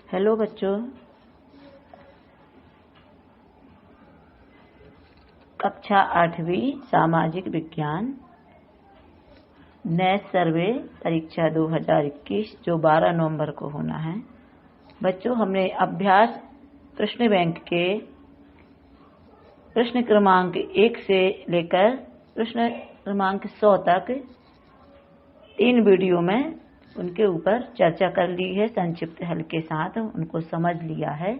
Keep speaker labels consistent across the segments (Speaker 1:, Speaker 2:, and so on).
Speaker 1: Hello बच्चों, कक्षा 8वीं सामाजिक विज्ञान नेट सर्वे परीक्षा 2021 जो 12 नवंबर को होना है। बच्चों, हमने अभ्यास प्रश्न बैंक के प्रश्न क्रमांक 1 से लेकर प्रश्न क्रमांक 100 तक 3 वीडियो में उनके ऊपर चर्चा कर ली है। संक्षिप्त हल के साथ उनको समझ लिया है।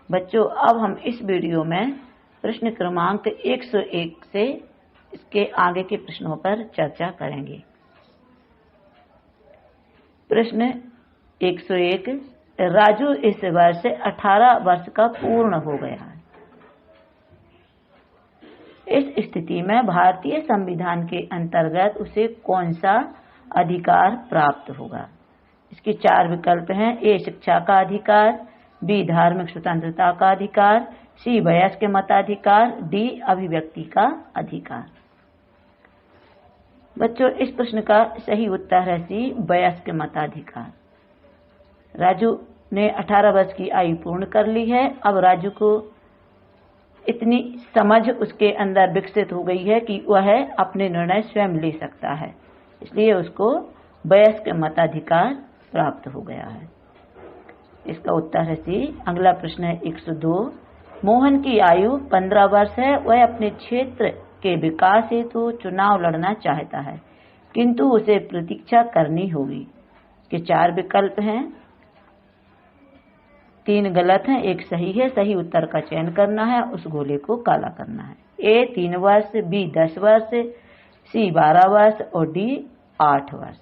Speaker 1: बच्चों, अब हम इस वीडियो में प्रश्न क्रमांक 101 से इसके आगे के प्रश्नों पर चर्चा करेंगे। प्रश्न 101, राजू इस वर्ष 18 वर्ष का पूर्ण हो गया है। इस स्थिति में भारतीय संविधान के अंतर्गत उसे कौन सा अधिकार प्राप्त होगा? इसके 4 विकल्प हैं। ए, शिक्षा का अधिकार, बी, धार्मिक स्वतंत्रता का अधिकार, सी, वयस्क मताधिकार, डी, अभिव्यक्ति का अधिकार। बच्चों, इस प्रश्न का सही उत्तर है सी, वयस्क मताधिकार। राजू ने 18 वर्ष की आयु पूर्ण कर ली है। अब राजू को इतनी समझ उसके अंदर विकसित हो गई है कि वह अपने निर्णय स्वयं ले सकता है, इसलिए उसको वयस्क मताधिकार प्राप्त हो गया है। इसका उत्तर है सी। अगला प्रश्न है 102, मोहन की आयु 15 वर्ष है। वह अपने क्षेत्र के विकास हेतु चुनाव लड़ना चाहता है, किंतु उसे प्रतीक्षा करनी होगी। के 4 विकल्प हैं, 3 गलत हैं, 1 सही है। सही उत्तर का चयन करना है, उस गोले को काला करना है। ए, 3 वर्ष, बी, 10 वर्ष, सी, 12 वर्ष और डी, 8 वर्ष।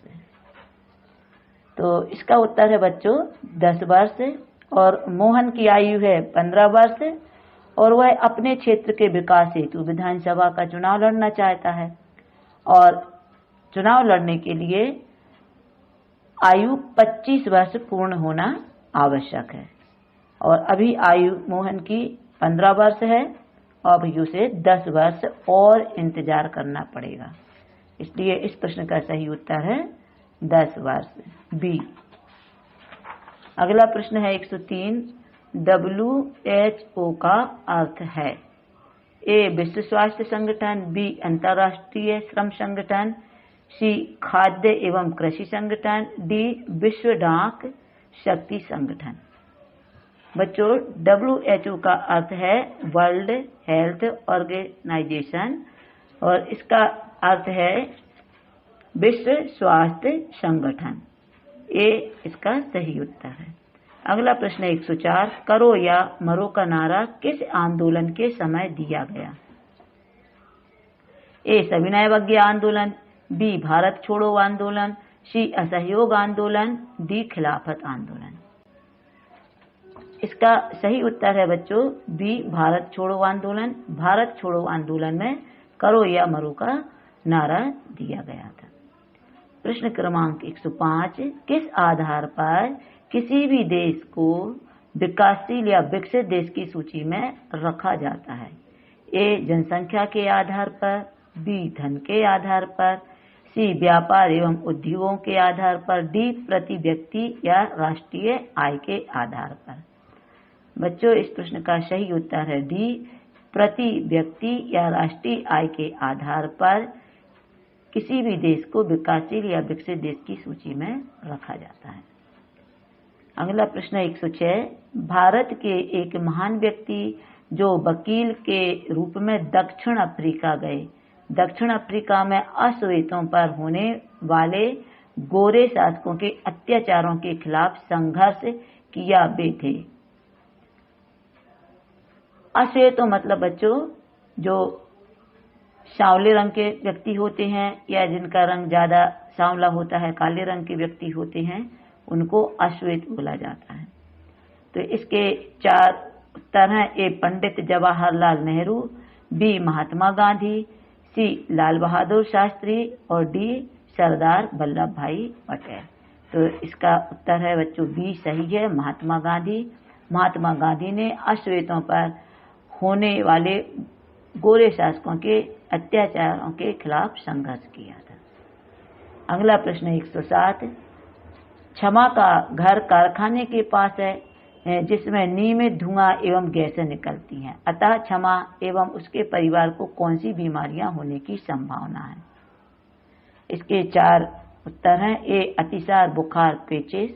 Speaker 1: तो इसका उत्तर है बच्चों 10 वर्ष। और मोहन की आयु है 15 वर्ष और वह अपने क्षेत्र के विकास हेतु विधानसभा का चुनाव लड़ना चाहता है, और चुनाव लड़ने के लिए आयु 25 वर्ष पूर्ण होना आवश्यक है। और अभी आयु मोहन की 15 वर्ष है और अभी उसे 10 वर्ष और इंतजार करना पड़ेगा, इसलिए इस प्रश्न का सही उत्तर है 10 वर्ष, बी। अगला प्रश्न है 103, WHO का अर्थ है। ए, विश्व स्वास्थ्य संगठन, बी, अंतर्राष्ट्रीय श्रम संगठन, सी, खाद्य एवं कृषि संगठन, डी, विश्व डाक शक्ति संगठन। बच्चों, WHO का अर्थ है वर्ल्ड हेल्थ ऑर्गेनाइजेशन और इसका अर्थ है विश्व स्वास्थ्य संगठन। ए इसका सही उत्तर है। अगला प्रश्न 104, करो या मरो का नारा किस आंदोलन के समय दिया गया? ए, सविनय अवज्ञा आंदोलन, बी, भारत छोड़ो आंदोलन, सी, असहयोग आंदोलन, डी, खिलाफत आंदोलन। इसका सही उत्तर है बच्चों बी, भारत छोड़ो आंदोलन। भारत छोड़ो आंदोलन में करो या मरो का नारा दिया गया था। प्रश्न क्रमांक 105, किस आधार पर किसी भी देश को विकासशील या विकसित देश की सूची में रखा जाता है? ए, जनसंख्या के आधार पर, बी, धन के आधार पर, सी, व्यापार एवं उद्योगों के आधार पर, डी, प्रति व्यक्ति या राष्ट्रीय आय के आधार पर। बच्चों, इस प्रश्न का सही उत्तर है डी, प्रति व्यक्ति या राष्ट्रीय आय के आधार पर किसी भी देश को विकासशील या विकसित देश की सूची में रखा जाता है। अगला प्रश्न 106, भारत के एक महान व्यक्ति जो वकील के रूप में दक्षिण अफ्रीका गए, दक्षिण अफ्रीका में अश्वेतों पर होने वाले गोरे शासकों के अत्याचारों के खिलाफ संघर्ष किया वे थे। अश्वेत मतलब बच्चों जो सांवले रंग के व्यक्ति होते हैं या जिनका रंग ज्यादा सांवला होता है, काले रंग के व्यक्ति होते हैं, उनको अश्वेत बोला जाता है। तो इसके 4 उत्तर हैं। ए, पंडित जवाहरलाल नेहरू, बी, महात्मा गांधी, सी, लाल बहादुर शास्त्री और डी, सरदार वल्लभ भाई पटेल। तो इसका उत्तर है बच्चों बी सही है, महात्मा गांधी। महात्मा गांधी ने अश्वेतों पर होने वाले गोरे शासकों के अत्याचारों के खिलाफ संघर्ष किया था। अगला प्रश्न 107, क्षमा का घर कारखाने के पास है, जिसमें नियमित धुआं एवं गैसें निकलती हैं। अतः क्षमा एवं उसके परिवार को कौन सी बीमारियां होने की संभावना है? इसके 4 उत्तर हैं। ए अतिसार बुखार पेचिस,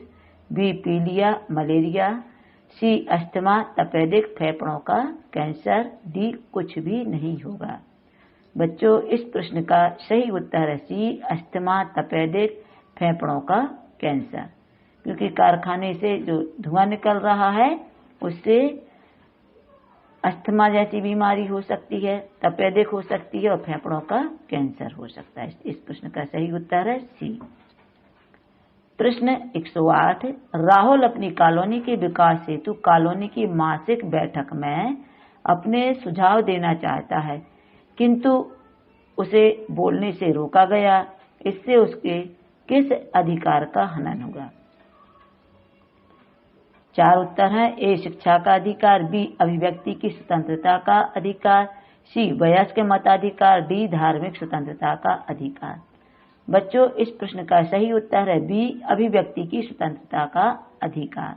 Speaker 1: बी पीलिया मलेरिया, सी अस्थमा तपेदिक फेफड़ों का कैंसर, डी कुछ भी नहीं होगा। बच्चों, इस प्रश्न का सही उत्तर है सी अस्थमा तपेदिक फेफड़ों का कैंसर, क्योंकि कारखाने से जो धुआं निकल रहा है उससे अस्थमा जैसी बीमारी हो सकती है, तपेदिक हो सकती है और फेफड़ों का कैंसर हो सकता है। इस प्रश्न का सही उत्तर है सी। प्रश्न 108, राहुल अपनी कॉलोनी के विकास हेतु कॉलोनी की मासिक बैठक में अपने सुझाव देना चाहता है, किंतु उसे बोलने से रोका गया। इससे उसके किस अधिकार का हनन होगा? 4 उत्तर हैं। ए शिक्षा का अधिकार, बी अभिव्यक्ति की स्वतंत्रता का अधिकार, सी वयस्क मताधिकार, डी धार्मिक स्वतंत्रता का अधिकार। बच्चों, इस प्रश्न का सही उत्तर है बी अभिव्यक्ति की स्वतंत्रता का अधिकार।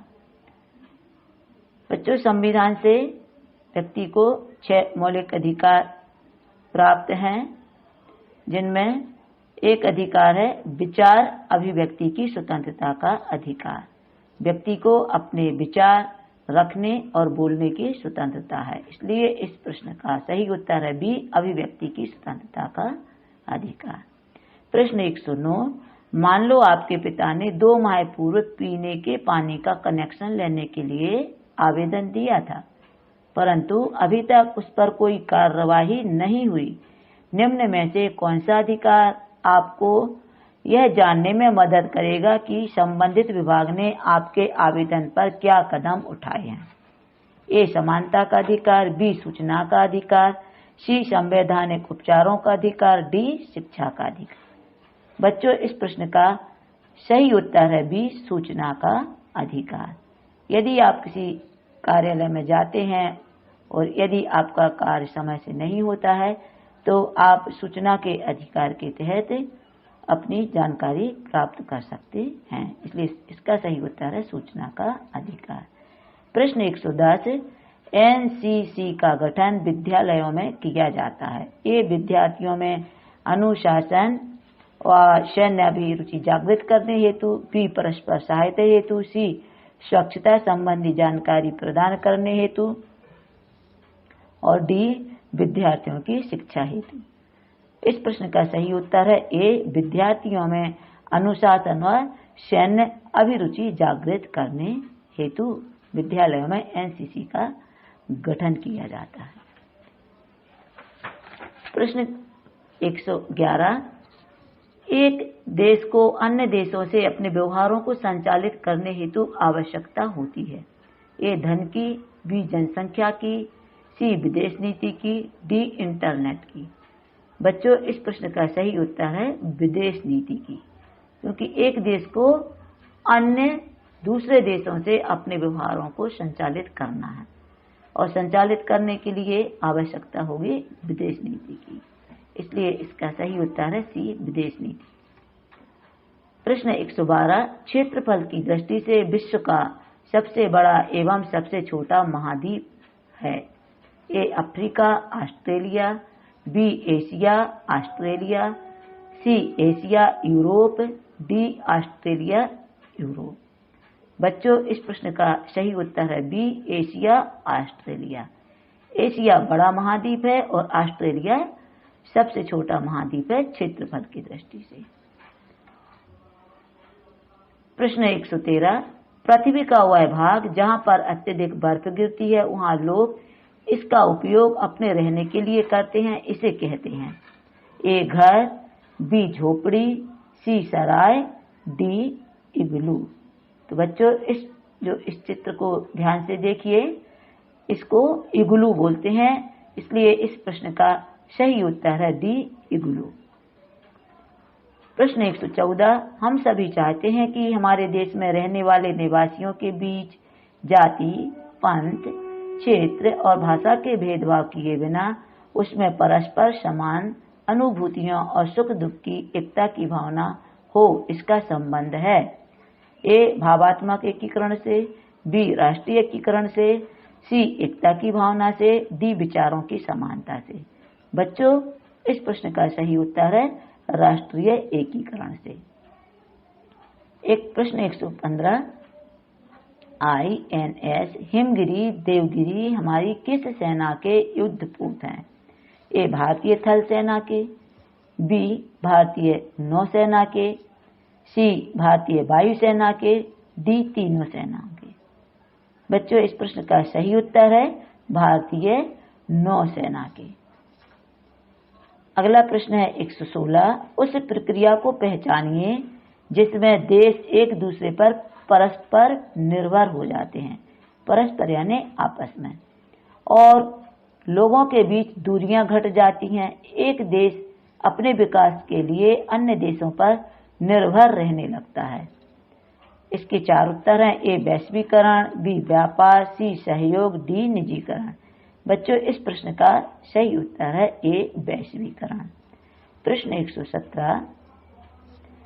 Speaker 1: बच्चों, संविधान से व्यक्ति को 6 मौलिक अधिकार प्राप्त हैं, जिनमें एक अधिकार है विचार अभिव्यक्ति की स्वतंत्रता का अधिकार। व्यक्ति को अपने विचार रखने और बोलने की स्वतंत्रता है, इसलिए इस प्रश्न का सही उत्तर है बी अभिव्यक्ति की स्वतंत्रता का अधिकार। प्रश्न 109, मान लो आपके पिता ने 2 माह पूर्व पीने के पानी का कनेक्शन लेने के लिए आवेदन दिया था, परंतु अभी तक उस पर कोई कार्यवाही नहीं हुई। निम्न में से कौन सा अधिकार आपको यह जानने में मदद करेगा कि संबंधित विभाग ने आपके आवेदन पर क्या कदम उठाए हैं? ए समानता का अधिकार, बी सूचना का अधिकार, सी संवैधानिक उपचारों का अधिकार, डी शिक्षा का अधिकार। बच्चों, इस प्रश्न का सही उत्तर है बी सूचना का अधिकार। यदि आप किसी कार्यालय में जाते हैं और यदि आपका कार्य समय से नहीं होता है तो आप सूचना के अधिकार के तहत अपनी जानकारी प्राप्त कर सकते हैं, इसलिए इसका सही उत्तर है सूचना का अधिकार। प्रश्न 110, एनसीसी का गठन विद्यालयों में किया जाता है। ये विद्यार्थियों में अनुशासन और सैन्य अभिरुचि जागृत करने हेतु, बी परस्पर सहायता हेतु, सी स्वच्छता संबंधी जानकारी प्रदान करने हेतु और डी विद्यार्थियों की शिक्षा हेतु। इस प्रश्न का सही उत्तर है ए विद्यार्थियों में अनुशासन व सैन्य अभिरुचि जागृत करने हेतु विद्यालयों में एनसीसी का गठन किया जाता है। प्रश्न 111, एक देश को अन्य देशों से अपने व्यवहारों को संचालित करने हेतु आवश्यकता होती है। ए धन की, बी जनसंख्या की, सी विदेश नीति की, डी इंटरनेट की। बच्चों, इस प्रश्न का सही उत्तर है विदेश नीति की, क्योंकि एक देश को अन्य दूसरे देशों से अपने व्यवहारों को संचालित करना है और संचालित करने के लिए आवश्यकता होगी विदेश नीति की, इसलिए इसका सही उत्तर है सी विदेश नीति। प्रश्न 112, क्षेत्रफल की दृष्टि से विश्व का सबसे बड़ा एवं सबसे छोटा महाद्वीप है। A Africa Australia, B Asia Australia, C Asia Europe, D Australia Europe. बच्चों, इस प्रश्न का सही उत्तर है बी एशिया ऑस्ट्रेलिया। एशिया बड़ा महाद्वीप है और ऑस्ट्रेलिया सबसे छोटा महाद्वीप है क्षेत्रफल की दृष्टि से। प्रश्न 113, पृथ्वी का वह भाग जहां पर अत्यधिक बर्फ गिरती है वहां लोग इसका उपयोग अपने रहने के लिए करते हैं, इसे कहते हैं। ए घर, बी झोपड़ी, सी सराय, डी इग्लू। तो बच्चों, इस चित्र को ध्यान से देखिए, इसको इग्लू बोलते हैं, इसलिए इस प्रश्न का सही उत्तर है डी इग्लू। प्रश्न 114, हम सभी चाहते हैं कि हमारे देश में रहने वाले निवासियों के बीच जाति, पंथ, क्षेत्र और भाषा के भेदभाव किए बिना उसमें परस्पर समान अनुभूतियों और सुख दुख की एकता की भावना हो, इसका संबंध है। ए भावात्मक एकीकरण से, बी राष्ट्रीय एकीकरण से, सी एकता की भावना से, डी विचारों की समानता से। बच्चों, इस प्रश्न का सही उत्तर है राष्ट्रीय एकीकरण से। एक प्रश्न 115, INS हिमगिरी देवगिरी हमारी किस सेना के युद्धपूत हैं? ए भारतीय थल सेना के, बी भारतीय नौसेना के, सी भारतीय वायुसेना के, डी तीनों सेनाओं के। बच्चों, इस प्रश्न का सही उत्तर है भारतीय नौसेना के। अगला प्रश्न है 116, उस प्रक्रिया को पहचानिए जिसमें देश एक दूसरे पर परस्पर निर्भर हो जाते हैं, परस्पर यानी आपस में, और लोगों के बीच दूरियां घट जाती हैं। एक देश अपने विकास के लिए अन्य देशों पर निर्भर रहने लगता है। इसके 4 उत्तर हैं, ए वैश्वीकरण, बी व्यापार, सी सहयोग, डी निजीकरण। बच्चों, इस प्रश्न का सही उत्तर है ए वैश्वीकरण। प्रश्न 117,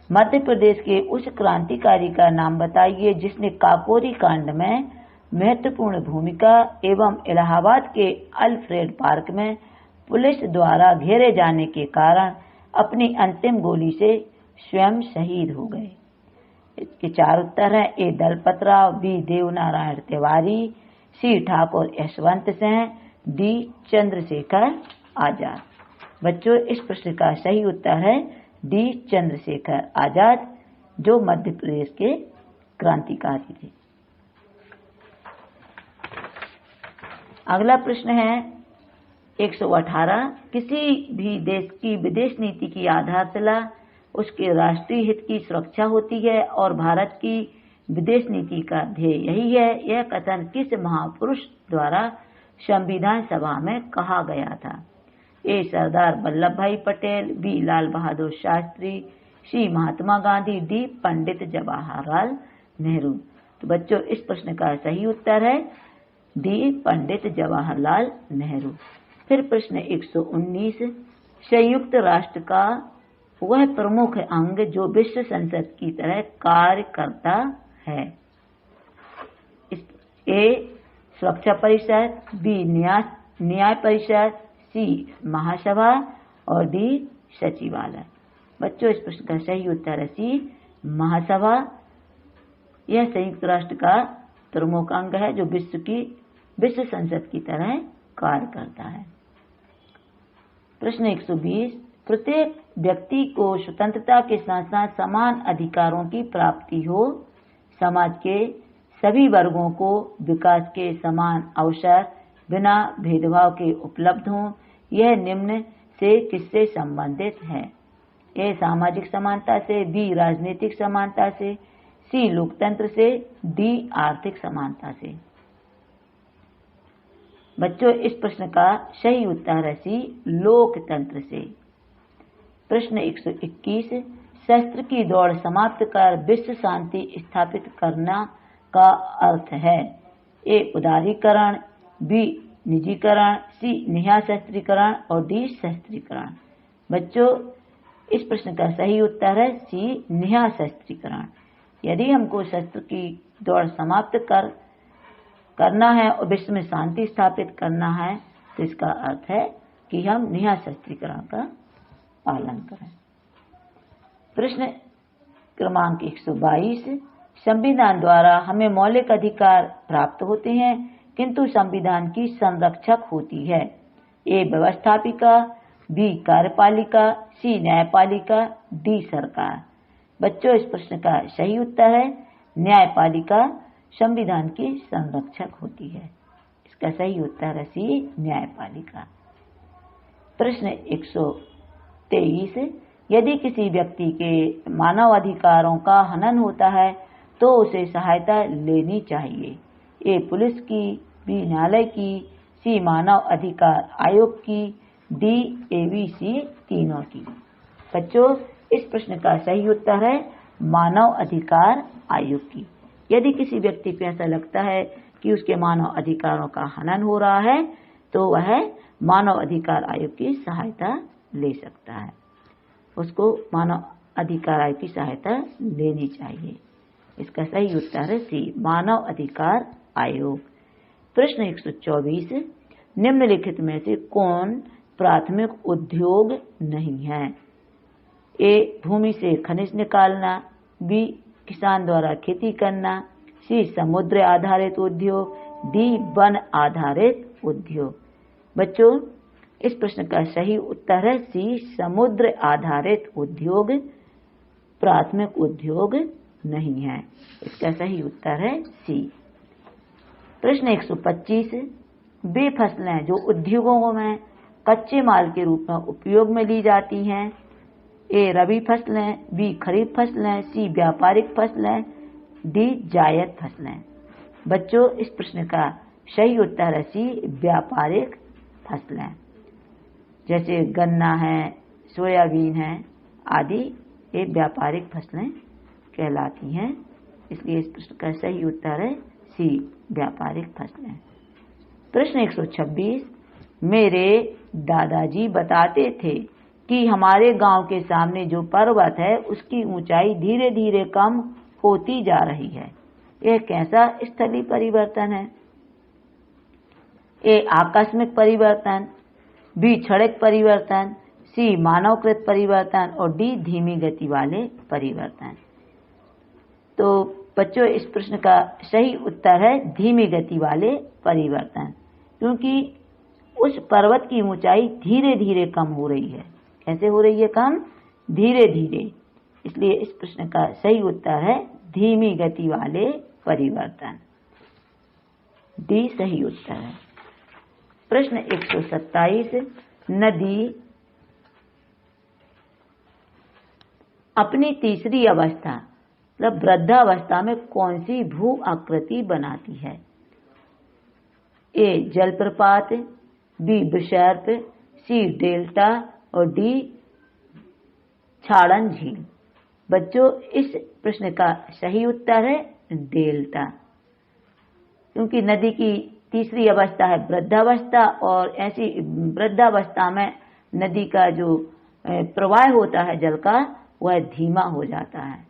Speaker 1: मध्य प्रदेश के उस क्रांतिकारी का नाम बताइए जिसने काकोरी कांड में महत्वपूर्ण भूमिका एवं इलाहाबाद के अल्फ्रेड पार्क में पुलिस द्वारा घेरे जाने के कारण अपनी अंतिम गोली से स्वयं शहीद हो गए। इसके 4 उत्तर हैं, ए दलपत राव, बी देवनारायण तिवारी, सी ठाकुर यशवंत सिंह, डी चंद्रशेखर आजाद। बच्चों, इस प्रश्न का सही उत्तर है डी चंद्रशेखर आजाद, जो मध्य प्रदेश के क्रांतिकारी थे। अगला प्रश्न है 118, किसी भी देश की विदेश नीति की आधारशिला उसके राष्ट्रीय हित की सुरक्षा होती है और भारत की विदेश नीति का ध्येय यही है। यह कथन किस महापुरुष द्वारा संविधान सभा में कहा गया था? ए सरदार वल्लभ भाई पटेल, बी लाल बहादुर शास्त्री, सी महात्मा गांधी, डी पंडित जवाहरलाल नेहरू। तो बच्चों, इस प्रश्न का सही उत्तर है डी पंडित जवाहरलाल नेहरू। फिर प्रश्न 119, संयुक्त राष्ट्र का वह प्रमुख अंग जो विश्व संसद की तरह कार्य करता है। ए सुरक्षा परिषद, बी न्याय परिषद, सी महासभा और डी सचिवालय। बच्चों, इस प्रश्न का सही उत्तर है सी महासभा। यह संयुक्त राष्ट्र का प्रमुख अंग है जो विश्व संसद की तरह कार्य करता है। प्रश्न 120, प्रत्येक व्यक्ति को स्वतंत्रता के साथ साथ समान अधिकारों की प्राप्ति हो, समाज के सभी वर्गों को विकास के समान अवसर बिना भेदभाव के उपलब्ध हों, यह निम्न से किससे संबंधित है? ए सामाजिक समानता से, बी राजनीतिक समानता से, सी लोकतंत्र से, डी आर्थिक समानता से। बच्चों, इस प्रश्न का सही उत्तर है सी लोकतंत्र से। प्रश्न 121, शस्त्र की दौड़ समाप्त कर विश्व शांति स्थापित करना का अर्थ है। ए उदारीकरण, बी निजीकरण, सी निःशस्त्रीकरण और डी शस्त्रीकरण। बच्चों, इस प्रश्न का सही उत्तर है सी निःशस्त्रीकरण। यदि हमको शस्त्र की दौड़ समाप्त करना है और विश्व में शांति स्थापित करना है तो इसका अर्थ है कि हम निःशस्त्रीकरण का पालन करें। प्रश्न क्रमांक 122, संविधान द्वारा हमें मौलिक अधिकार प्राप्त होते हैं किंतु संविधान की संरक्षक होती है। ए व्यवस्थापिका, बी कार्यपालिका, सी न्यायपालिका, डी सरकार। बच्चों, इस प्रश्न का सही उत्तर है न्यायपालिका संविधान की संरक्षक होती है। इसका सही उत्तर है सी न्यायपालिका। प्रश्न 123, यदि किसी व्यक्ति के मानव अधिकारों का हनन होता है तो उसे सहायता लेनी चाहिए। ए पुलिस की, बी न्यायालय की, सी मानव अधिकार आयोग की, डी ABC तीनों की। बच्चों, इस प्रश्न का सही उत्तर है मानव अधिकार आयोग की। यदि किसी व्यक्ति को ऐसा लगता है कि उसके मानव अधिकारों का हनन हो रहा है तो वह मानव अधिकार आयोग की सहायता ले सकता है। उसको मानव अधिकार आयोग की सहायता लेनी चाहिए। इसका सही उत्तर है सी, मानव अधिकार आयोग। प्रश्न 124, निम्नलिखित में से कौन प्राथमिक उद्योग नहीं है? ए, भूमि से खनिज निकालना, बी, किसान द्वारा खेती करना, सी, समुद्र आधारित उद्योग, डी, वन आधारित उद्योग। बच्चों, इस प्रश्न का सही उत्तर है सी, समुद्र आधारित उद्योग प्राथमिक उद्योग नहीं है। इसका सही उत्तर है सी। प्रश्न 125, वे फसलें जो उद्योगों में कच्चे माल के रूप में उपयोग में ली जाती हैं। ए, रबी फसलें, बी, खरीफ फसलें, सी, व्यापारिक फसलें, डी, जायद फसलें। बच्चों, इस प्रश्न का सही उत्तर है सी, व्यापारिक फसलें। जैसे गन्ना है, सोयाबीन है आदि, ये व्यापारिक फसलें कहलाती हैं। इसलिए इस प्रश्न का सही उत्तर है सी, व्यापारिक फसलें। प्रश्न 126, मेरे दादाजी बताते थे कि हमारे गांव के सामने जो पर्वत है उसकी ऊंचाई धीरे धीरे कम होती जा रही है। यह कैसा स्थलीय परिवर्तन है? ए, आकस्मिक परिवर्तन, बी, क्षणिक परिवर्तन, सी, मानवकृत परिवर्तन और डी, धीमी गति वाले परिवर्तन। तो बच्चों, इस प्रश्न का सही उत्तर है धीमी गति वाले परिवर्तन, क्योंकि उस पर्वत की ऊंचाई धीरे धीरे कम हो रही है। कैसे हो रही है कम? धीरे धीरे। इसलिए इस प्रश्न का सही उत्तर है धीमी गति वाले परिवर्तन, डी सही उत्तर है। प्रश्न 127, नदी अपनी तीसरी अवस्था मतलब वृद्धावस्था में कौन सी भू आकृति बनाती है? ए, जलप्रपात, बी, विसर्प, सी, डेल्टा और डी, छाड़न झील। बच्चों, इस प्रश्न का सही उत्तर है डेल्टा, क्योंकि नदी की तीसरी अवस्था है वृद्धावस्था और ऐसी वृद्धावस्था में नदी का जो प्रवाह होता है जल का वह धीमा हो जाता है।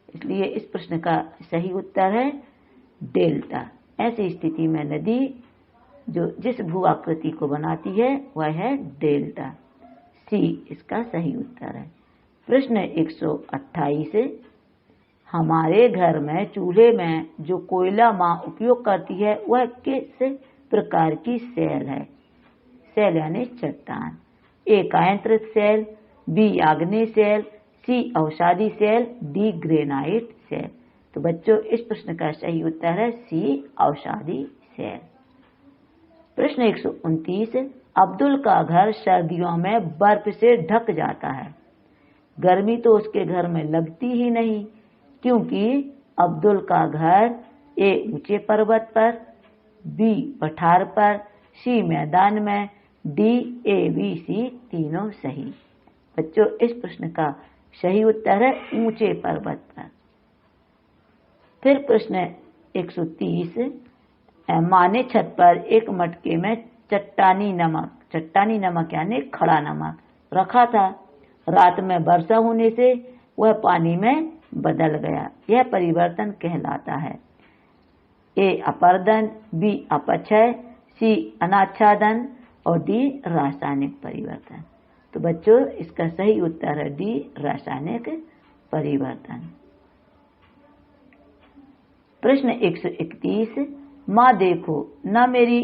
Speaker 1: इसलिए इस प्रश्न का सही उत्तर है डेल्टा। ऐसी स्थिति में नदी जो जिस भू आकृति को बनाती है वह है डेल्टा, सी इसका सही उत्तर है। प्रश्न 128, हमारे घर में चूल्हे में जो कोयला माँ उपयोग करती है वह किस प्रकार की सेल है? सेल यानी चट्टान। ए, कायांतरित सेल, बी, आग्नेय सेल, सी, अवसादी सेल, डी, ग्रेनाइट सेल। तो बच्चों, इस प्रश्न का सही उत्तर है सी, अवसादी सेल। प्रश्न 129, अब्दुल का घर सर्दियों में बर्फ से ढक जाता है। गर्मी तो उसके घर में लगती ही नहीं, क्योंकि अब्दुल का घर ए, ऊंचे पर्वत पर, बी, पठार पर, सी, मैदान में, डी, ए, बी, सी तीनों सही। बच्चों, इस प्रश्न का सही उत्तर है ऊंचे पर्वत पर। फिर प्रश्न 130, माँ ने छत पर एक मटके में चट्टानी नमक यानी खड़ा नमक रखा था। रात में वर्षा होने से वह पानी में बदल गया। यह परिवर्तन कहलाता है ए, अपरदन, बी, अपक्षय, सी, अनाच्छादन और डी, रासायनिक परिवर्तन। तो बच्चों, इसका सही उत्तर है डी, रासायनिक परिवर्तन। प्रश्न 131, माँ देखो न मेरी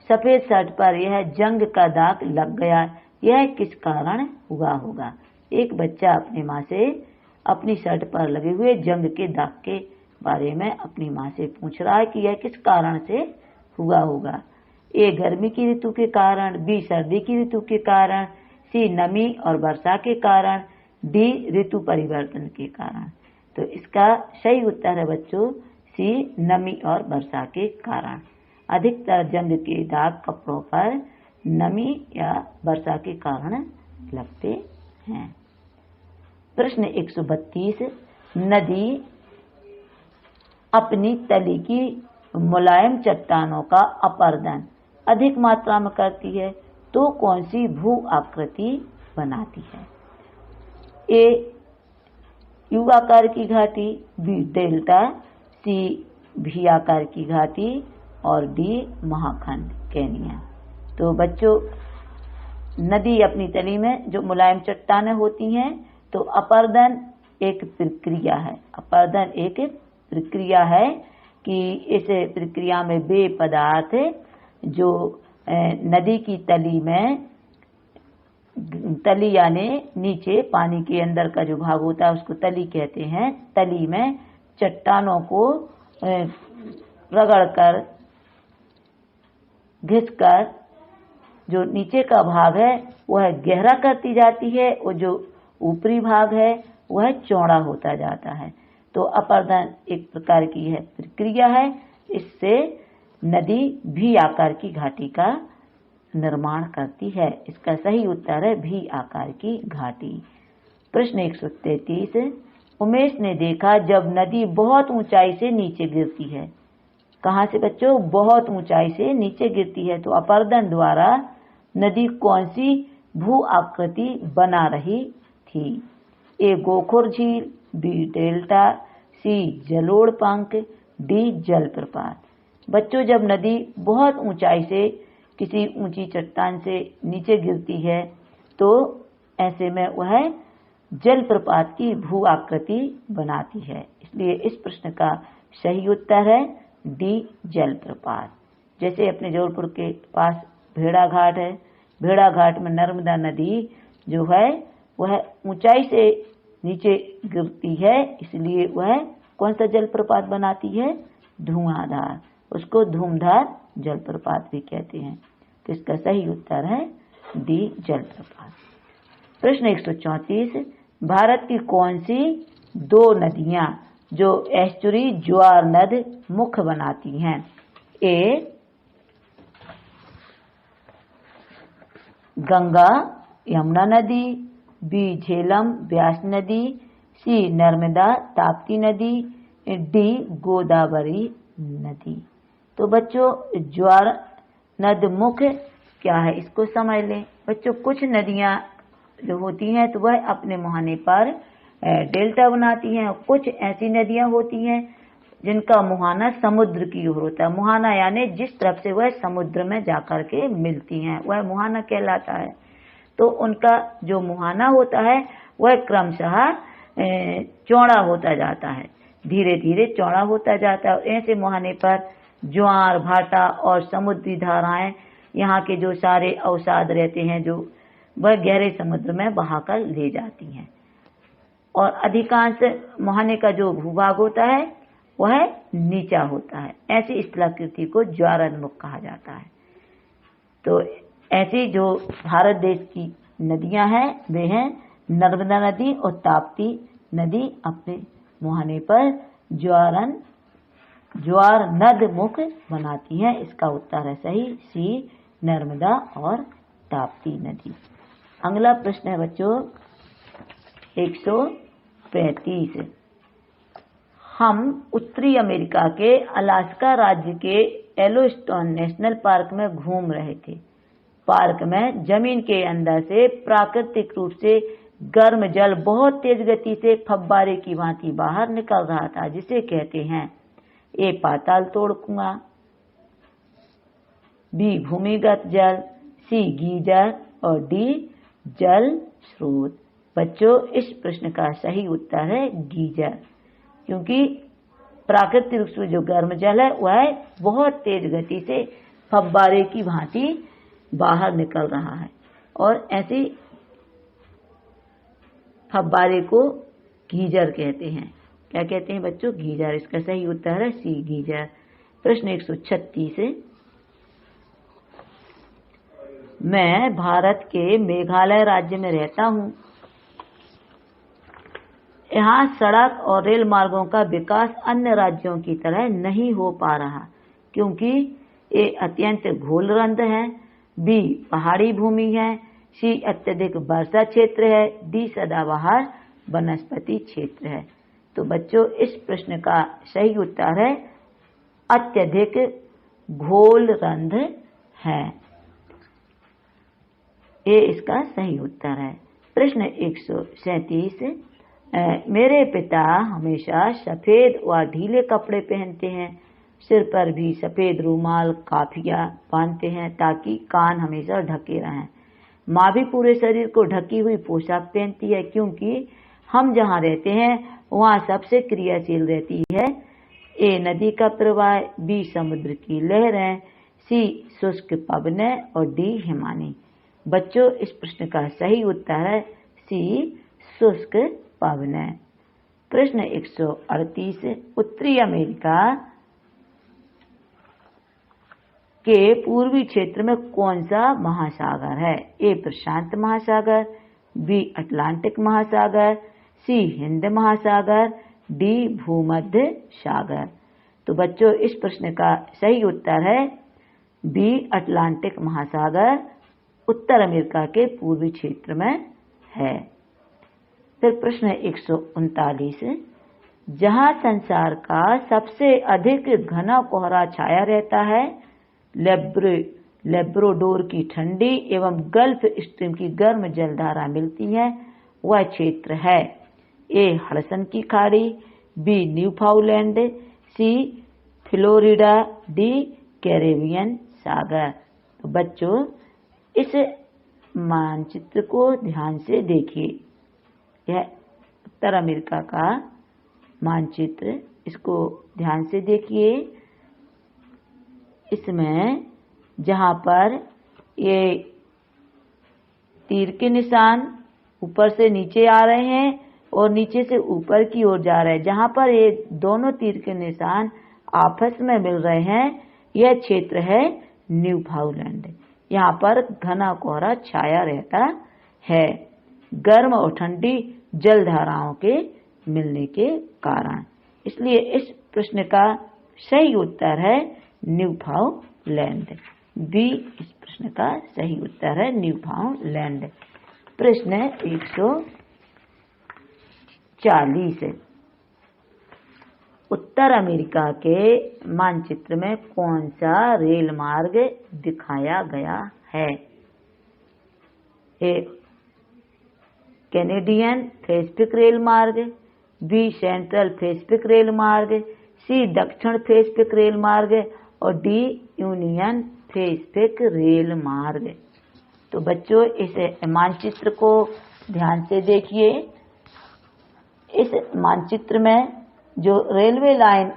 Speaker 1: सफेद शर्ट पर यह जंग का दाग लग गया, यह किस कारण हुआ होगा? एक बच्चा अपनी माँ से अपनी शर्ट पर लगे हुए जंग के दाग के बारे में अपनी माँ से पूछ रहा है कि यह किस कारण से हुआ होगा। ए, गर्मी की ऋतु के कारण, बी, सर्दी की ऋतु के कारण, सी, नमी और वर्षा के कारण, डी, ऋतु परिवर्तन के कारण। तो इसका सही उत्तर है बच्चों सी, नमी और वर्षा के कारण। अधिकतर जंग के दाग कपड़ों पर नमी या वर्षा के कारण लगते हैं। प्रश्न 132, नदी अपनी तली की मुलायम चट्टानों का अपरदन अधिक मात्रा में करती है तो कौन सी भू आकृति बनाती है? ए, यू आकार की घाटी, बी डेल्टा, सी भी आकार की घाटी और डी महाखंड केनिया। तो बच्चों, नदी अपनी तली में जो मुलायम चट्टानें होती हैं, तो अपरदन एक प्रक्रिया है। अपरदन एक प्रक्रिया है कि इस प्रक्रिया में वे पदार्थ जो नदी की तली में, तली यानी नीचे पानी के अंदर का जो भाग होता है उसको तली कहते हैं, तली में चट्टानों को रगड़कर, घिसकर जो नीचे का भाग है वह गहरा करती जाती है और जो ऊपरी भाग है वह चौड़ा होता जाता है। तो अपरदन एक प्रकार की है प्रक्रिया है, इससे नदी भी आकार की घाटी का निर्माण करती है। इसका सही उत्तर है भी आकार की घाटी। प्रश्न 133, उमेश ने देखा जब नदी बहुत ऊंचाई से नीचे गिरती है। कहाँ से बच्चों? बहुत ऊंचाई से नीचे गिरती है। तो अपरदन द्वारा नदी कौन सी भू आकृति बना रही थी? ए गोखुर झील, बी डेल्टा, सी जलोढ़ पंख, डी जलप्रपात। बच्चों, जब नदी बहुत ऊंचाई से किसी ऊंची चट्टान से नीचे गिरती है तो ऐसे में वह जलप्रपात की भू आकृति बनाती है। इसलिए इस प्रश्न का सही उत्तर है डी जलप्रपात। जैसे अपने जबलपुर के पास भेड़ा घाट है, भेड़ा घाट में नर्मदा नदी जो है वह ऊंचाई से नीचे गिरती है, इसलिए वह कौन सा जलप्रपात बनाती है? धुआंधार। उसको धूमधार जलप्रपात भी कहते हैं। तो इसका सही उत्तर है डी जलप्रपात। प्रश्न 134, भारत की कौन सी दो नदियां जो एस्चुरी ज्वार नद मुख बनाती हैं? ए गंगा यमुना नदी, बी झेलम ब्यास नदी, सी नर्मदा ताप्ती नदी, डी गोदावरी नदी। तो बच्चों, ज्वार नद मुख क्या है इसको समझ लें। बच्चों, कुछ नदियां जो होती हैं तो वह अपने मुहाने पर डेल्टा बनाती हैं, कुछ ऐसी नदियां होती हैं जिनका मुहाना समुद्र की ओर होता है। मुहाना यानी जिस तरफ से वह समुद्र में जाकर के मिलती हैं वह मुहाना कहलाता है। तो उनका जो मुहाना होता है वह क्रमशः चौड़ा होता जाता है, धीरे धीरे चौड़ा होता जाता है। ऐसे मुहाने पर ज्वार भाटा और समुद्री धाराएं, यहाँ के जो सारे अवसाद रहते हैं जो वह गहरे समुद्र में बहाकर ले जाती हैं। और अधिकांश मुहाने का जो भूभाग होता है वह नीचा होता है। ऐसी स्थलाकृति को ज्वारोन्मुख कहा जाता है। तो ऐसी जो भारत देश की नदियां हैं वे हैं नर्मदा नदी और ताप्ती नदी अपने मुहाने पर ज्वार नद मुख बनाती हैं। इसका उत्तर है सही सी नर्मदा और ताप्ती नदी। अगला प्रश्न है बच्चों 135, हम उत्तरी अमेरिका के अलास्का राज्य के येलोस्टोन नेशनल पार्क में घूम रहे थे। पार्क में जमीन के अंदर से प्राकृतिक रूप से गर्म जल बहुत तेज गति से फव्वारे की भांति बाहर निकल रहा था, जिसे कहते हैं ए पाताल तोड़ कुआं, बी भूमिगत जल, सी गीजर और डी जल स्रोत। बच्चों, इस प्रश्न का सही उत्तर है गीजर, क्योंकि प्राकृतिक रूप से जो गर्म जल है वह बहुत तेज गति से फव्वारे की भांति बाहर निकल रहा है और ऐसी फव्वारे को गीजर कहते हैं। क्या कहते हैं बच्चों? गीजर। इसका सही उत्तर है सी गीजर। प्रश्न 136, मैं भारत के मेघालय राज्य में रहता हूँ। यहाँ सड़क और रेल मार्गों का विकास अन्य राज्यों की तरह नहीं हो पा रहा, क्योंकि ये अत्यंत घोलरंध है, बी पहाड़ी भूमि है, सी अत्यधिक वर्षा क्षेत्र है, डी सदाबहार वनस्पति क्षेत्र है। तो बच्चों, इस प्रश्न का सही उत्तर है अत्यधिक घोलरंध है। ये इसका सही उत्तर है। प्रश्न 137, मेरे पिता हमेशा सफेद व ढीले कपड़े पहनते हैं। सिर पर भी सफेद रूमाल काफिया बांधते हैं ताकि कान हमेशा ढके रहें। माँ भी पूरे शरीर को ढकी हुई पोशाक पहनती है क्योंकि हम जहाँ रहते हैं वहाँ सबसे क्रियाशील रहती है। ए नदी का प्रवाह, बी समुद्र की लहरें, सी शुष्क पवनें और डी हिमानी। बच्चों, इस प्रश्न का सही उत्तर है सी शुष्क पवनें। प्रश्न 138, उत्तरी अमेरिका के पूर्वी क्षेत्र में कौन सा महासागर है? ए प्रशांत महासागर, बी अटलांटिक महासागर, सी हिंद महासागर, डी भूमध्य सागर। तो बच्चों, इस प्रश्न का सही उत्तर है बी अटलांटिक महासागर उत्तर अमेरिका के पूर्वी क्षेत्र में है। फिर प्रश्न 139, जहां संसार का सबसे अधिक घना कोहरा छाया रहता है, लेब्राडोर की ठंडी एवं गल्फ स्ट्रीम की गर्म जलधारा मिलती है, वह क्षेत्र है ए हडसन की खाड़ी, बी न्यूफाउंडलैंड, सी फ्लोरिडा, डी कैरेबियन सागर। तो बच्चों, इस मानचित्र को ध्यान से देखिए। यह उत्तर अमेरिका का मानचित्र, इसको ध्यान से देखिए। इसमें जहां पर ये तीर के निशान ऊपर से नीचे आ रहे हैं और नीचे से ऊपर की ओर जा रहे हैं, जहां पर ये दोनों तीर के निशान आपस में मिल रहे हैं, यह क्षेत्र है न्यूफाउंडलैंड। यहाँ पर घना कोहरा छाया रहता है गर्म और ठंडी जलधाराओं के मिलने के कारण। इसलिए इस प्रश्न का सही उत्तर है न्यूफाउंडलैंड। बी इस प्रश्न का सही उत्तर है न्यूफाउंडलैंड। प्रश्न 140, उत्तर अमेरिका के मानचित्र में कौन सा रेल मार्ग दिखाया गया है? ए कैनेडियन पैसिफिक रेल मार्ग, बी सेंट्रल पैसिफिक रेल मार्ग, सी दक्षिण पैसिफिक रेल मार्ग और डी यूनियन पैसिफिक रेल मार्ग। तो बच्चों, इस मानचित्र को ध्यान से देखिए। इस मानचित्र में जो रेलवे लाइन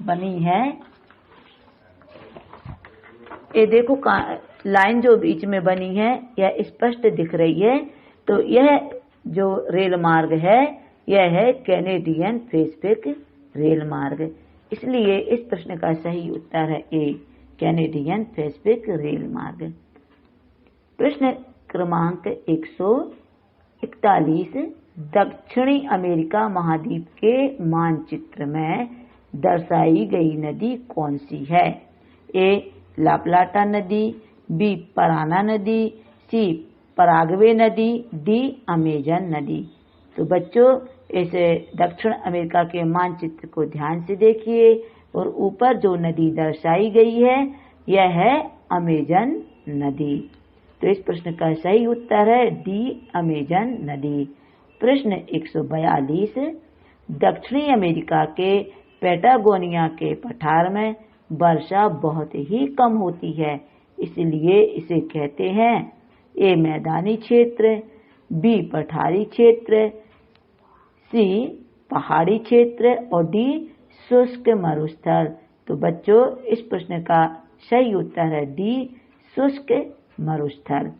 Speaker 1: बनी है, ये देखो लाइन जो बीच में बनी है यह स्पष्ट दिख रही है। तो यह जो रेल मार्ग है यह है कैनेडियन पैसिफिक रेल मार्ग। इसलिए इस प्रश्न का सही उत्तर है ए कैनेडियन पैसिफिक रेल मार्ग। प्रश्न क्रमांक 141, दक्षिणी अमेरिका महाद्वीप के मानचित्र में दर्शाई गई नदी कौन सी है? ए ला प्लाटा नदी, बी पराना नदी, सी पराग्वे नदी, डी अमेजन नदी। तो बच्चों, इस दक्षिण अमेरिका के मानचित्र को ध्यान से देखिए और ऊपर जो नदी दर्शाई गई है यह है अमेजन नदी। तो इस प्रश्न का सही उत्तर है डी अमेजन नदी। प्रश्न 142, दक्षिणी अमेरिका के पैटागोनिया के पठार में वर्षा बहुत ही कम होती है, इसलिए इसे कहते हैं ए मैदानी क्षेत्र, बी पठारी क्षेत्र, सी पहाड़ी क्षेत्र और डी शुष्क मरुस्थल। तो बच्चों, इस प्रश्न का सही उत्तर है डी शुष्क मरुस्थल।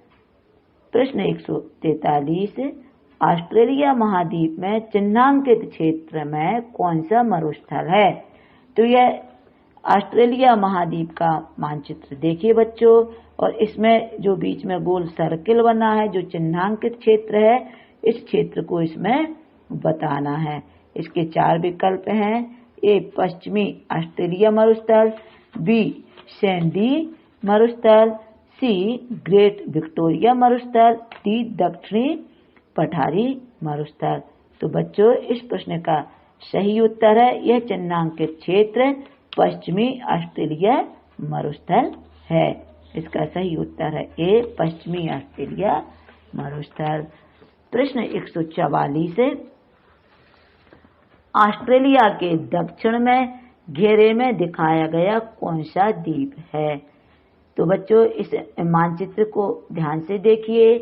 Speaker 1: प्रश्न 143, ऑस्ट्रेलिया महाद्वीप में चिन्हांकित क्षेत्र में कौन सा मरुस्थल है? तो यह ऑस्ट्रेलिया महाद्वीप का मानचित्र देखिए बच्चों, और इसमें जो बीच में गोल सर्किल बना है जो चिन्हांकित क्षेत्र है, इस क्षेत्र को इसमें बताना है। इसके 4 विकल्प हैं। ए पश्चिमी ऑस्ट्रेलिया मरुस्थल, बी सैंडी मरुस्थल, सी ग्रेट विक्टोरिया मरुस्थल, डी दक्षिणी पठारी मरुस्थल। तो बच्चों, इस प्रश्न का सही उत्तर है यह चिन्हांकित क्षेत्र पश्चिमी ऑस्ट्रेलिया मरुस्थल है। इसका सही उत्तर है ए पश्चिमी ऑस्ट्रेलिया मरुस्थल। प्रश्न 144 है, ऑस्ट्रेलिया के दक्षिण में घेरे में दिखाया गया कौन सा द्वीप है? तो बच्चों इस मानचित्र को ध्यान से देखिए।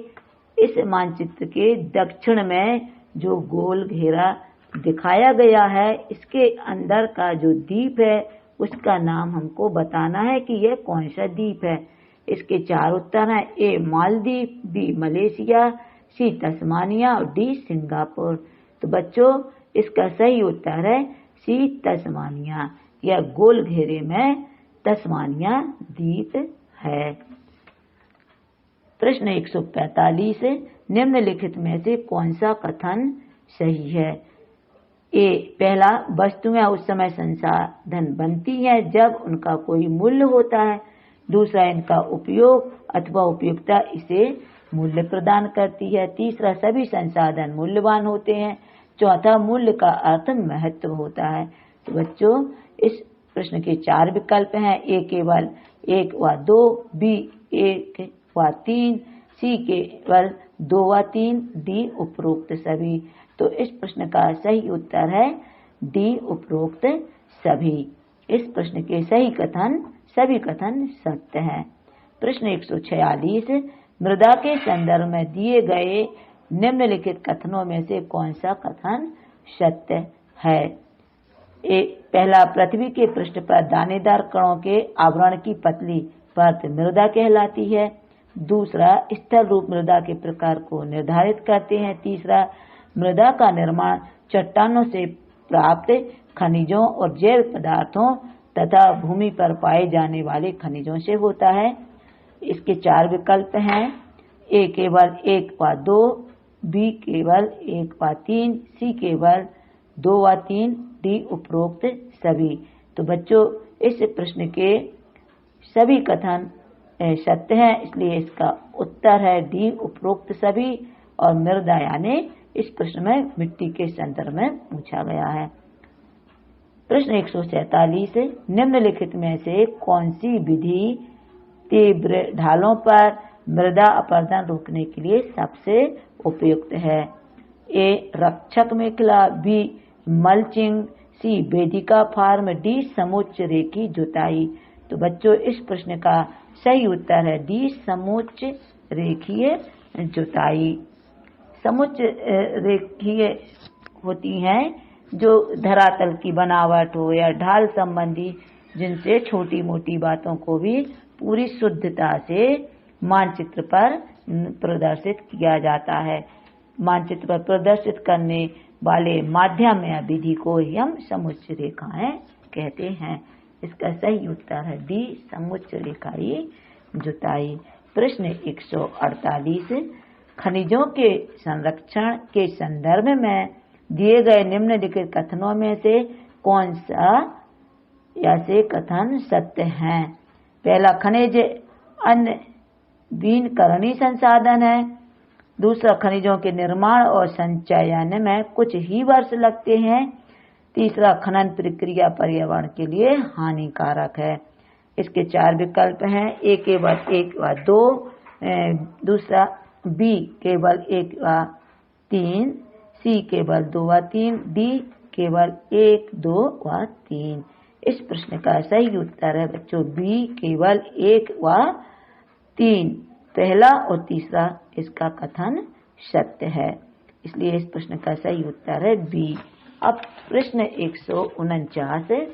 Speaker 1: इस मानचित्र के दक्षिण में जो गोल घेरा दिखाया गया है, इसके अंदर का जो द्वीप है उसका नाम हमको बताना है कि यह कौन सा द्वीप है। इसके 4 उत्तर हैं, ए मालदीव, बी मलेशिया, सी तस्मानिया और डी सिंगापुर। तो बच्चों इसका सही उत्तर है सी तस्मानिया। यह गोल घेरे में तस्मानिया द्वीप है। प्रश्न 145 है, निम्नलिखित में से कौन सा कथन सही है? ए पहला, वस्तुएं उस समय संसाधन बनती हैं जब उनका कोई मूल्य होता है। दूसरा, इनका उपयोग अथवा उपयोगिता इसे मूल्य प्रदान करती है। तीसरा, सभी संसाधन मूल्यवान होते हैं। चौथा, मूल्य का अर्थ महत्व होता है। तो बच्चों इस प्रश्न के 4 विकल्प हैं, ए केवल 1 व 2, बी 1 व 3, सी केवल 2 व 3, डी उपरोक्त सभी। तो इस प्रश्न का सही उत्तर है डी उपरोक्त सभी। इस प्रश्न के सभी कथन सत्य हैं। प्रश्न 146, मृदा के संदर्भ में दिए गए निम्नलिखित कथनों में से कौन सा कथन सत्य है? पहला, पृथ्वी के पृष्ठ पर दानेदार कणों के आवरण की पतली परत मृदा कहलाती है। दूसरा, स्थिर रूप मृदा के प्रकार को निर्धारित करते हैं। तीसरा, मृदा का निर्माण चट्टानों से प्राप्त खनिजों और जैव पदार्थों तथा भूमि पर पाए जाने वाले खनिजों से होता है। इसके 4 विकल्प हैं, ए केवल 1 व 2, बी केवल 1 व 3, सी केवल 2 व 3, डी उपरोक्त सभी। तो बच्चों इस प्रश्न के सभी कथन सत्य हैं, इसलिए इसका उत्तर है डी उपरोक्त सभी। और मृदा यानी इस प्रश्न में मिट्टी के संदर्भ में पूछा गया है। प्रश्न 147, निम्नलिखित में से कौन सी विधि तीव्र ढालों पर मृदा अपरदन रोकने के लिए सबसे उपयुक्त है? ए रक्षक मेखला, बी मल्चिंग, सी वेदिका फार्म, डी समोच्च रेखी जुताई। तो बच्चों इस प्रश्न का सही उत्तर है डी समोच्च रेखीय जुताई। समुच्च रेखीय होती हैं जो धरातल की बनावट हो या ढाल संबंधी, जिनसे छोटी मोटी बातों को भी पूरी शुद्धता से मानचित्र पर प्रदर्शित किया जाता है। मानचित्र पर प्रदर्शित करने वाले माध्यम या विधि को ही हम समुच्च रेखाएं कहते हैं। इसका सही उत्तर है डी समुच्च रेखाई जुताई। प्रश्न 148, खनिजों के संरक्षण के संदर्भ में दिए गए निम्नलिखित कथनों में से कौन सा या से कथन सत्य हैं? पहला, खनिज अन्य बीनकरणीय संसाधन है। दूसरा, खनिजों के निर्माण और संचयन में कुछ ही वर्ष लगते हैं। तीसरा, खनन प्रक्रिया पर्यावरण के लिए हानिकारक है। इसके 4 विकल्प हैं, ए केवल 1 व 2, दूसरा बी केवल 1 व 3, सी केवल 2 व 3, डी केवल 1, 2 व 3। इस प्रश्न का सही उत्तर है बच्चों बी केवल 1 व 3। पहला और तीसरा इसका कथन सत्य है, इसलिए इस प्रश्न का सही उत्तर है बी। अब प्रश्न 149,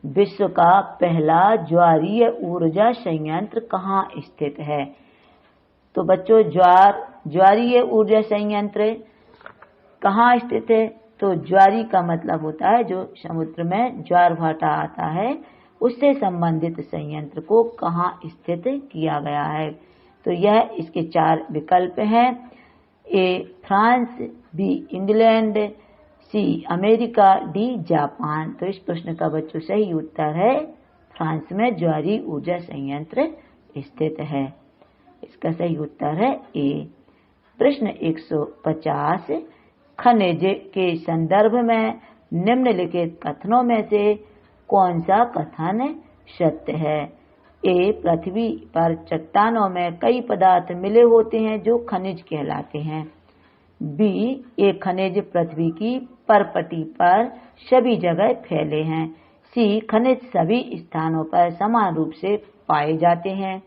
Speaker 1: विश्व का पहला ज्वारीय ऊर्जा संयंत्र कहाँ स्थित है? तो बच्चों ज्वारीय ऊर्जा संयंत्र कहाँ स्थित है? तो ज्वारी का मतलब होता है जो समुद्र में ज्वार भाटा आता है, उससे संबंधित संयंत्र को कहाँ स्थित किया गया है। तो यह इसके 4 विकल्प हैं, A France, B England, C America, D Japan. तो इस प्रश्न का बच्चों सही उत्तर है फ्रांस में ज्वारी ऊर्जा संयंत्र स्थित है। इसका सही उत्तर है ए। प्रश्न 150, खनिज के संदर्भ में निम्नलिखित कथनों में से कौन सा कथन सत्य है? ए, पृथ्वी पर चट्टानों में कई पदार्थ मिले होते हैं जो खनिज कहलाते हैं। बी, एक खनिज पृथ्वी की परपटी पर सभी जगह फैले हैं। सी, खनिज सभी स्थानों पर समान रूप से पाए जाते हैं।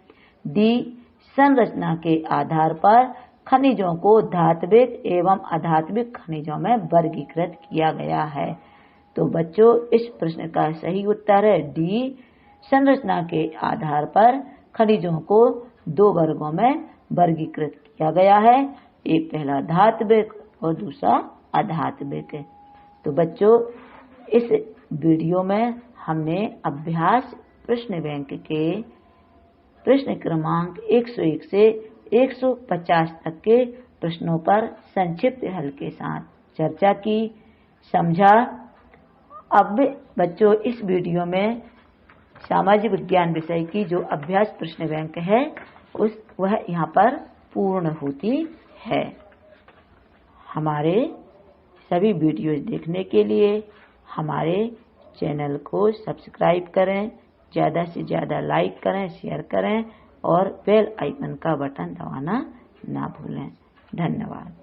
Speaker 1: डी, संरचना के आधार पर खनिजों को धात्विक एवं अधात्विक खनिजों में वर्गीकृत किया गया है। तो बच्चों, इस प्रश्न का सही उत्तर है डी, संरचना के आधार पर खनिजों को 2 वर्गों में वर्गीकृत किया गया है, एक पहला धात्विक और दूसरा अधात्विक। तो बच्चों, इस वीडियो में हमने अभ्यास प्रश्न बैंक के प्रश्न क्रमांक 101 से 150 तक के प्रश्नों पर संक्षिप्त हल के साथ चर्चा की, समझा। अब बच्चों, इस वीडियो में सामाजिक विज्ञान विषय की जो अभ्यास प्रश्न बैंक है वह यहाँ पर पूर्ण होती है। हमारे सभी वीडियोज देखने के लिए हमारे चैनल को सब्सक्राइब करें, ज़्यादा से ज़्यादा लाइक करें, शेयर करें और बेल आइकन का बटन दबाना ना भूलें। धन्यवाद।